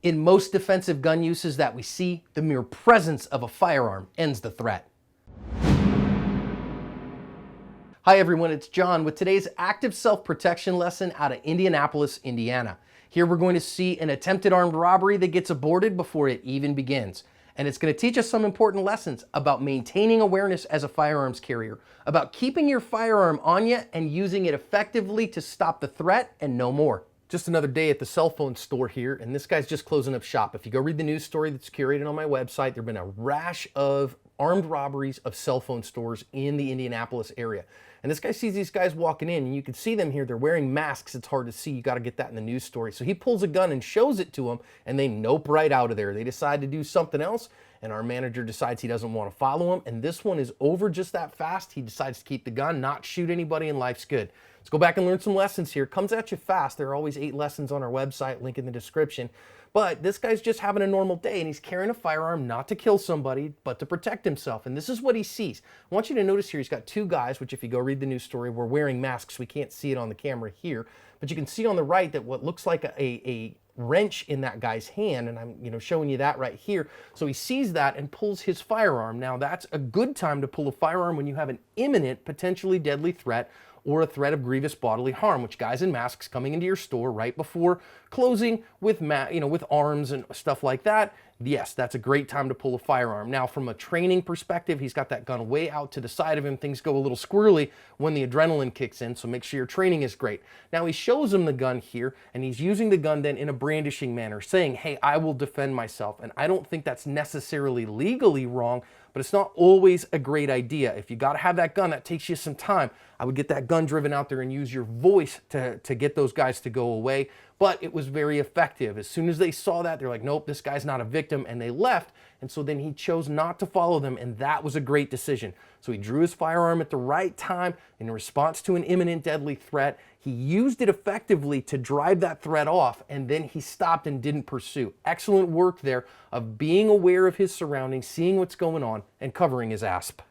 In most defensive gun uses that we see, the mere presence of a firearm ends the threat. Hi everyone, it's John with today's active self-protection lesson out of Indianapolis, Indiana. Here we're going to see an attempted armed robbery that gets aborted before it even begins. And it's going to teach us some important lessons about maintaining awareness as a firearms carrier, about keeping your firearm on you and using it effectively to stop the threat and no more. Just another day at the cell phone store here, and this guy's just closing up shop. If you go read the news story that's curated on my website, there have been a rash of armed robberies of cell phone stores in the Indianapolis area. And this guy sees these guys walking in, and you can see them here. They're wearing masks. It's hard to see. You got to get that in the news story. So he pulls a gun and shows it to them, and they nope right out of there. They decide to do something else, and our manager decides he doesn't want to follow him. And this one is over just that fast. He decides to keep the gun, not shoot anybody, and life's good. Let's go back and learn some lessons here. Comes at you fast. There are always 8 lessons on our website, link in the description. But this guy's just having a normal day, and he's carrying a firearm not to kill somebody, but to protect himself. And this is what he sees. I want you to notice here, he's got 2 guys, which if you go read the news story, were wearing masks. We can't see it on the camera here. But you can see on the right that what looks like a wrench in that guy's hand, and I'm showing you that right here. So he sees that and pulls his firearm. Now that's a good time to pull a firearm when you have an imminent, potentially deadly threat or a threat of grievous bodily harm, which guys in masks coming into your store right before closing with with arms and stuff like that. Yes, that's a great time to pull a firearm. Now, from a training perspective, he's got that gun way out to the side of him. Things go a little squirrely when the adrenaline kicks in, so make sure your training is great. Now, he shows him the gun here, and he's using the gun then in a brandishing manner, saying, hey, I will defend myself. And I don't think that's necessarily legally wrong, but it's not always a great idea. If you got to have that gun, that takes you some time. I would get that gun driven out there and use your voice to get those guys to go away. But it was very effective. As soon as they saw that, they're like, nope, this guy's not a victim, and they left. And so then he chose not to follow them, and that was a great decision. So he drew his firearm at the right time in response to an imminent deadly threat. He used it effectively to drive that threat off, and then he stopped and didn't pursue. Excellent work there of being aware of his surroundings, seeing what's going on, and covering his asp.